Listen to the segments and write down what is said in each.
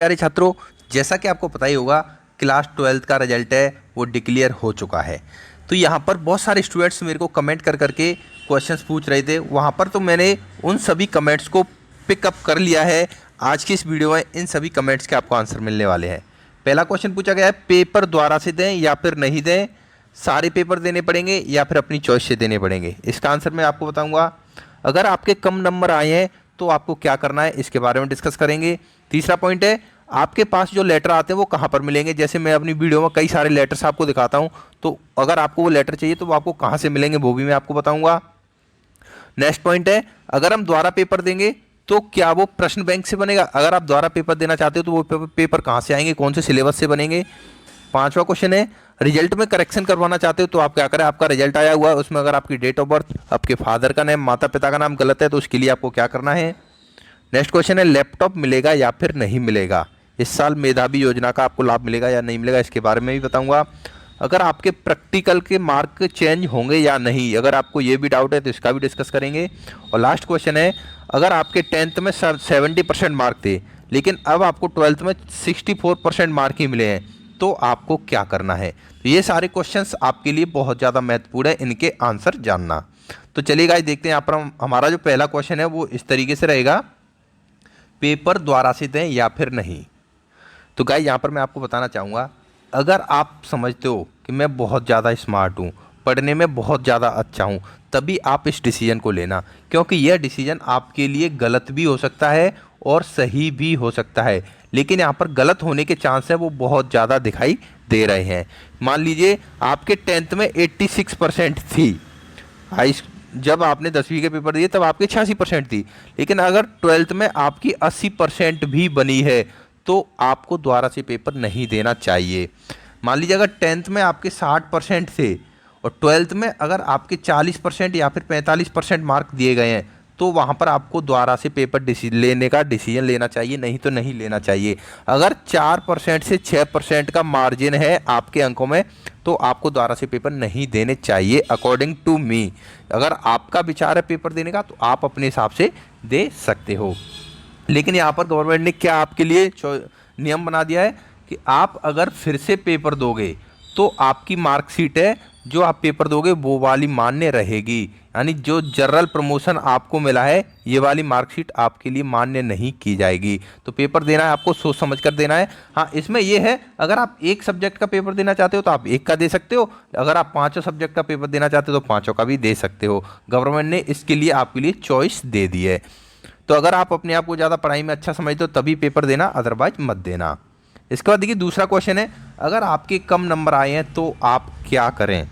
प्यारे छात्रों, जैसा कि आपको पता ही होगा, क्लास 12th का रिजल्ट है वो डिक्लेयर हो चुका है। तो यहाँ पर बहुत सारे स्टूडेंट्स मेरे को कमेंट कर करके क्वेश्चंस पूछ रहे थे। वहाँ पर तो मैंने उन सभी कमेंट्स को पिकअप कर लिया है। आज की इस वीडियो में इन सभी कमेंट्स के आपको आंसर मिलने वाले हैं। पहला क्वेश्चन पूछा गया है, पेपर द्वारा से दें या फिर नहीं दें, सारे पेपर देने पड़ेंगे या फिर अपनी चॉइस से देने पड़ेंगे। इसका आंसर मैं आपको बताऊँगा। अगर आपके कम नंबर आए हैं तो आपको क्या करना है, इसके बारे में डिस्कस करेंगे। तीसरा पॉइंट है, आपके पास जो लेटर आते हैं वो कहाँ पर मिलेंगे। जैसे मैं अपनी वीडियो में कई सारे लेटर्स आपको दिखाता हूँ, तो अगर आपको वो लेटर चाहिए तो वो आपको कहाँ से मिलेंगे वो भी मैं आपको बताऊँगा। नेक्स्ट पॉइंट है, अगर हम द्वारा पेपर देंगे तो क्या वो प्रश्न बैंक से बनेगा। अगर आप द्वारा पेपर देना चाहते हो तो वो पेपर कहाँ से आएंगे, कौन से सिलेबस से बनेंगे। पांचवा क्वेश्चन है, रिजल्ट में करेक्शन करवाना चाहते हो तो आप क्या करें। आपका रिजल्ट आया हुआ है, उसमें अगर आपकी डेट ऑफ बर्थ, आपके फादर का नाम, माता पिता का नाम गलत है तो उसके लिए आपको क्या करना है। नेक्स्ट क्वेश्चन है, लैपटॉप मिलेगा या फिर नहीं मिलेगा। इस साल मेधावी योजना का आपको लाभ मिलेगा या नहीं मिलेगा, इसके बारे में भी बताऊंगा। अगर आपके प्रैक्टिकल के मार्क चेंज होंगे या नहीं, अगर आपको ये भी डाउट है तो इसका भी डिस्कस करेंगे। और लास्ट क्वेश्चन है, अगर आपके 10th में 70% मार्क थे लेकिन अब आपको 12th में 64% मार्क ही मिले हैं तो आपको क्या करना है। तो ये सारे क्वेश्चंस आपके लिए बहुत ज़्यादा महत्वपूर्ण है, इनके आंसर जानना। तो चलिए गाइस देखते हैं। यहाँ पर हमारा जो पहला क्वेश्चन है वो इस तरीके से रहेगा, पेपर द्वारा से दें या फिर नहीं। तो गाइस यहाँ पर मैं आपको बताना चाहूँगा, अगर आप समझते हो कि मैं बहुत ज़्यादा स्मार्ट हूँ, पढ़ने में बहुत ज़्यादा अच्छा हूँ, तभी आप इस डिसीजन को लेना, क्योंकि यह डिसीजन आपके लिए गलत भी हो सकता है और सही भी हो सकता है। लेकिन यहाँ पर गलत होने के चांस है वो बहुत ज़्यादा दिखाई दे रहे हैं। मान लीजिए आपके 10th में 86% थी, हाई जब आपने 10वीं के पेपर दिए तब आपकी 86% थी, लेकिन अगर 12th में आपकी 80% भी बनी है तो आपको दोबारा से पेपर नहीं देना चाहिए। मान लीजिए अगर 10th में आपके 60% थे और 12th में अगर आपके 40% या फिर 45% मार्क दिए गए हैं तो वहाँ पर आपको दोबारा से पेपर लेने का डिसीजन लेना चाहिए, नहीं तो नहीं लेना चाहिए। अगर 4% से 6% का मार्जिन है आपके अंकों में तो आपको दोबारा से पेपर नहीं देने चाहिए अकॉर्डिंग टू मी। अगर आपका विचार है पेपर देने का तो आप अपने हिसाब से दे सकते हो। लेकिन यहाँ पर गवर्नमेंट ने क्या आपके लिए नियम बना दिया है कि आप अगर फिर से पेपर दोगे तो आपकी मार्कशीट है जो आप पेपर दोगे वो वाली मान्य रहेगी। यानी जो जनरल प्रमोशन आपको मिला है ये वाली मार्कशीट आपके लिए मान्य नहीं की जाएगी। तो पेपर देना है आपको सोच समझ कर देना है। हाँ, इसमें ये है, अगर आप एक सब्जेक्ट का पेपर देना चाहते हो तो आप एक का दे सकते हो, अगर आप पाँचों सब्जेक्ट का पेपर देना चाहते हो तो पाँचों का भी दे सकते हो। गवर्नमेंट ने इसके लिए आपके लिए चॉइस दे दी है। तो अगर आप अपने आप को ज़्यादा पढ़ाई में अच्छा समझते हो तभी पेपर देना, अदरवाइज मत देना। इसके बाद देखिए दूसरा क्वेश्चन है, अगर आपके कम नंबर आए हैं तो आप क्या करें।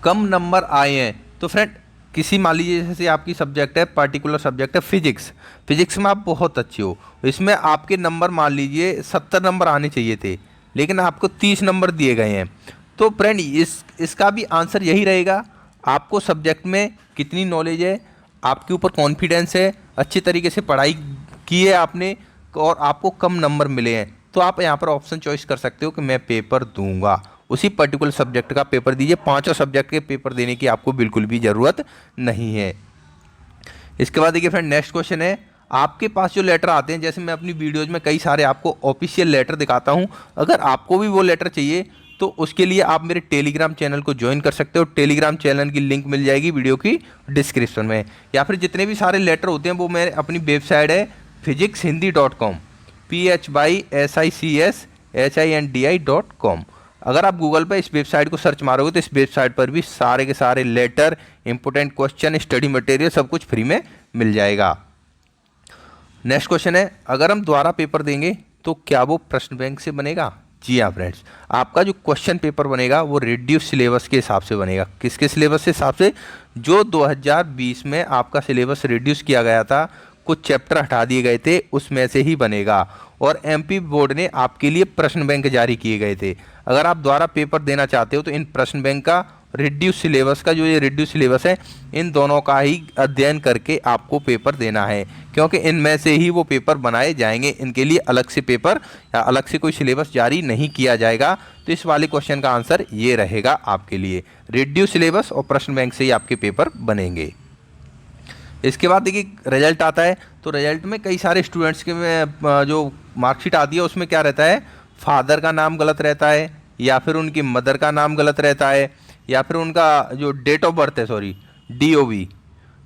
कम नंबर आए हैं तो फ्रेंड, किसी मान लीजिए जैसे आपकी सब्जेक्ट है, पर्टिकुलर सब्जेक्ट है फिजिक्स, फिजिक्स में आप बहुत अच्छे हो, इसमें आपके नंबर मान लीजिए 70 नंबर आने चाहिए थे लेकिन आपको 30 नंबर दिए गए हैं। तो फ्रेंड इसका भी आंसर यही रहेगा, आपको सब्जेक्ट में कितनी नॉलेज है, आपके ऊपर कॉन्फिडेंस है, अच्छी तरीके से पढ़ाई की है आपने और आपको कम नंबर मिले हैं तो आप यहाँ पर ऑप्शन चॉइस कर सकते हो कि मैं पेपर दूंगा, उसी पर्टिकुलर सब्जेक्ट का पेपर दीजिए। पांचों सब्जेक्ट के पेपर देने की आपको बिल्कुल भी ज़रूरत नहीं है। इसके बाद देखिए फ्रेंड नेक्स्ट क्वेश्चन है, आपके पास जो लेटर आते हैं, जैसे मैं अपनी वीडियोज़ में कई सारे आपको ऑफिशियल लेटर दिखाता हूँ, अगर आपको भी वो लेटर चाहिए तो उसके लिए आप मेरे टेलीग्राम चैनल को ज्वाइन कर सकते हो। टेलीग्राम चैनल की लिंक मिल जाएगी वीडियो की डिस्क्रिप्शन में, या फिर जितने भी सारे लेटर होते हैं वो मैं अपनी वेबसाइट है physicshindy.com, PHYSICSHINDI.com। अगर आप गूगल पर इस वेबसाइट को सर्च मारोगे तो इस वेबसाइट पर भी सारे के सारे letter, important question, study material सब कुछ फ्री में मिल जाएगा। नेक्स्ट क्वेश्चन है, अगर हम दोबारा पेपर देंगे तो क्या वो प्रश्न बैंक से बनेगा। जी हाँ फ्रेंड्स, आपका जो क्वेश्चन पेपर बनेगा वो रिड्यूस सिलेबस के हिसाब से बनेगा। किसके सिलेबस के हिसाब से, जो 2020 में आपका सिलेबस रिड्यूस किया गया था, कुछ चैप्टर हटा दिए गए थे, उसमें से ही बनेगा। और एमपी बोर्ड ने आपके लिए प्रश्न बैंक जारी किए गए थे। अगर आप दोबारा पेपर देना चाहते हो तो इन प्रश्न बैंक का, रिड्यूस सिलेबस का, जो ये रिड्यूस सिलेबस है, इन दोनों का ही अध्ययन करके आपको पेपर देना है, क्योंकि इनमें से ही वो पेपर बनाए जाएंगे। इनके लिए अलग से पेपर या अलग से कोई सिलेबस जारी नहीं किया जाएगा। तो इस वाले क्वेश्चन का आंसर ये रहेगा आपके लिए, रिड्यूस सिलेबस और प्रश्न बैंक से ही आपके पेपर बनेंगे। इसके बाद देखिए रिजल्ट आता है, तो रिजल्ट में कई सारे स्टूडेंट्स के में जो मार्कशीट आती है उसमें क्या रहता है, फादर का नाम गलत रहता है, या फिर उनकी मदर का नाम गलत रहता है, या फिर उनका जो डेट ऑफ बर्थ है, sorry DOB,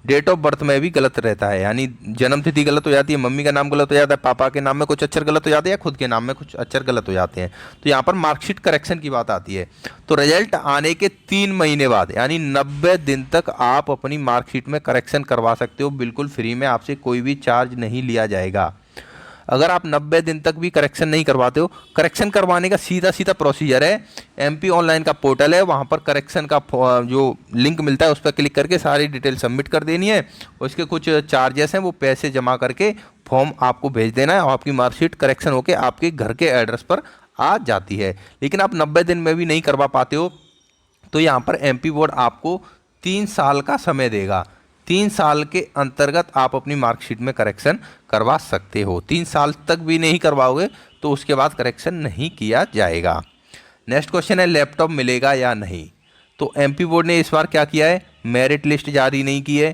date of birth में भी गलत रहता है, यानी जन्म तिथि गलत हो जाती है, मम्मी का नाम गलत हो जाता है, पापा के नाम में कुछ अक्षर गलत हो जाते हैं, या खुद के नाम में कुछ अक्षर गलत हो जाते हैं। तो यहाँ पर मार्कशीट करेक्शन की बात आती है। तो रिजल्ट आने के 3 महीने बाद यानी 90 दिन तक आप अपनी मार्कशीट में करेक्शन करवा सकते हो, बिल्कुल फ्री में, आपसे कोई भी चार्ज नहीं लिया जाएगा। अगर आप 90 दिन तक भी करेक्शन नहीं करवाते हो, करेक्शन करवाने का सीधा सीधा प्रोसीजर है, MP ऑनलाइन का पोर्टल है, वहाँ पर करेक्शन का जो लिंक मिलता है उस पर क्लिक करके सारी डिटेल सबमिट कर देनी है। उसके कुछ चार्जेस हैं, वो पैसे जमा करके फॉर्म आपको भेज देना है और आपकी मार्कशीट करेक्शन होकर आपके घर के एड्रेस पर आ जाती है। लेकिन आप 90 दिन में भी नहीं करवा पाते हो तो यहाँ पर MP बोर्ड आपको 3 साल का समय देगा। 3 साल के अंतर्गत आप अपनी मार्कशीट में करेक्शन करवा सकते हो। 3 साल तक भी नहीं करवाओगे तो उसके बाद करेक्शन नहीं किया जाएगा। नेक्स्ट क्वेश्चन है, लैपटॉप मिलेगा या नहीं। तो MP बोर्ड ने इस बार क्या किया है, मेरिट लिस्ट जारी नहीं की है,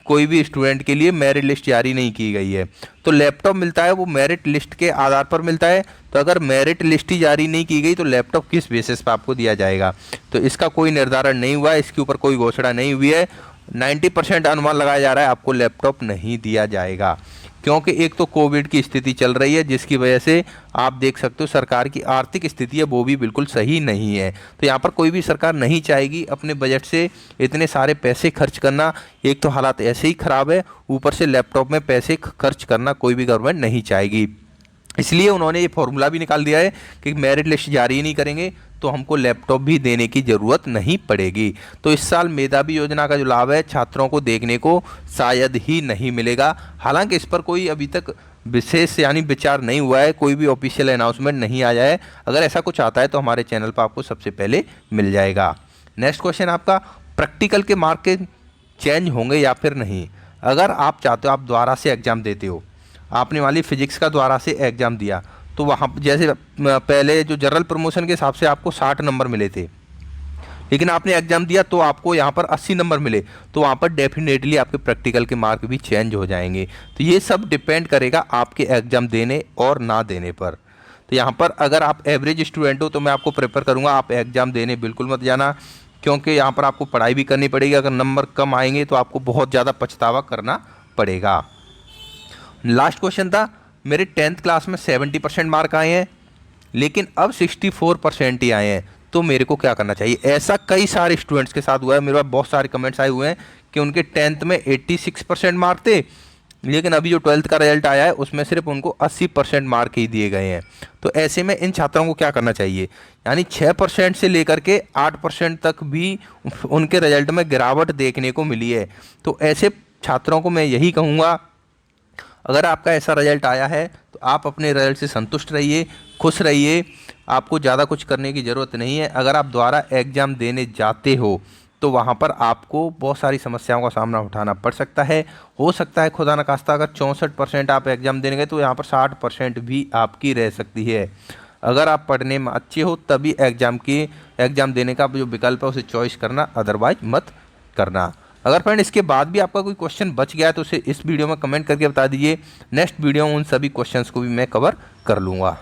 कोई भी स्टूडेंट के लिए मेरिट लिस्ट जारी नहीं की गई है। तो लैपटॉप मिलता है वो मेरिट लिस्ट के आधार पर मिलता है। तो अगर मेरिट लिस्ट ही जारी नहीं की गई तो लैपटॉप किस बेसिस पर आपको दिया जाएगा, तो इसका कोई निर्धारण नहीं हुआ है, इसके ऊपर कोई घोषणा नहीं हुई है। 90% अनुमान लगाया जा रहा है आपको लैपटॉप नहीं दिया जाएगा, क्योंकि एक तो कोविड की स्थिति चल रही है जिसकी वजह से आप देख सकते हो सरकार की आर्थिक स्थिति है वो भी बिल्कुल सही नहीं है। तो यहाँ पर कोई भी सरकार नहीं चाहेगी अपने बजट से इतने सारे पैसे खर्च करना। एक तो हालात ऐसे ही ख़राब है, ऊपर से लैपटॉप में पैसे खर्च करना कोई भी गवर्नमेंट नहीं चाहेगी। इसलिए उन्होंने ये फॉर्मूला भी निकाल दिया है कि मेरिट लिस्ट जारी नहीं करेंगे तो हमको लैपटॉप भी देने की ज़रूरत नहीं पड़ेगी। तो इस साल मेधावी योजना का जो लाभ है छात्रों को देखने को शायद ही नहीं मिलेगा। हालांकि इस पर कोई अभी तक विशेष यानी विचार नहीं हुआ है, कोई भी ऑफिशियल अनाउंसमेंट नहीं आया है। अगर ऐसा कुछ आता है तो हमारे चैनल पर आपको सबसे पहले मिल जाएगा। नेक्स्ट क्वेश्चन आपका, प्रैक्टिकल के मार्क के चेंज होंगे या फिर नहीं। अगर आप चाहते हो, आप दोबारा से एग्ज़ाम देते हो, आपने वाली फिजिक्स का दोबारा से एग्ज़ाम दिया तो वहाँ जैसे पहले जो जनरल प्रमोशन के हिसाब से आपको 60 नंबर मिले थे, लेकिन आपने एग्ज़ाम दिया तो आपको यहाँ पर 80 नंबर मिले, तो वहाँ पर डेफिनेटली आपके प्रैक्टिकल के मार्क भी चेंज हो जाएंगे। तो ये सब डिपेंड करेगा आपके एग्ज़ाम देने और ना देने पर। तो यहाँ पर अगर आप एवरेज स्टूडेंट हो तो मैं आपको प्रेफर करूँगा आप एग्ज़ाम देने बिल्कुल मत जाना, क्योंकि यहाँ पर आपको पढ़ाई भी करनी पड़ेगी। अगर नंबर कम आएंगे तो आपको बहुत ज़्यादा पछतावा करना पड़ेगा। लास्ट क्वेश्चन था, मेरे 10th क्लास में 70% मार्क आए हैं लेकिन अब 64% ही आए हैं, तो मेरे को क्या करना चाहिए। ऐसा कई सारे स्टूडेंट्स के साथ हुआ है, मेरे पास बहुत सारे कमेंट्स आए हुए हैं कि उनके 10th में 86% मार्क थे लेकिन अभी जो 12th का रिजल्ट आया है उसमें सिर्फ उनको 80% मार्क ही दिए गए हैं। तो ऐसे में इन छात्रों को क्या करना चाहिए, यानी 6% से लेकर के 8% तक भी उनके रिजल्ट में गिरावट देखने को मिली है। तो ऐसे छात्रों को मैं यही कहूँगा, अगर आपका ऐसा रिजल्ट आया है तो आप अपने रिजल्ट से संतुष्ट रहिए, खुश रहिए, आपको ज़्यादा कुछ करने की ज़रूरत नहीं है। अगर आप दोबारा एग्ज़ाम देने जाते हो तो वहाँ पर आपको बहुत सारी समस्याओं का सामना उठाना पड़ सकता है। हो सकता है खुदा न खास्ता अगर 64% आप एग्ज़ाम देने गए तो यहाँ पर 60% भी आपकी रह सकती है। अगर आप पढ़ने में अच्छे हो तभी एग्ज़ाम देने का जो विकल्प है उसे चॉइस करना, अदरवाइज मत करना। अगर फ्रेंड इसके बाद भी आपका कोई क्वेश्चन बच गया है तो उसे इस वीडियो में कमेंट करके बता दीजिए। नेक्स्ट वीडियो में उन सभी क्वेश्चंस को भी मैं कवर कर लूँगा।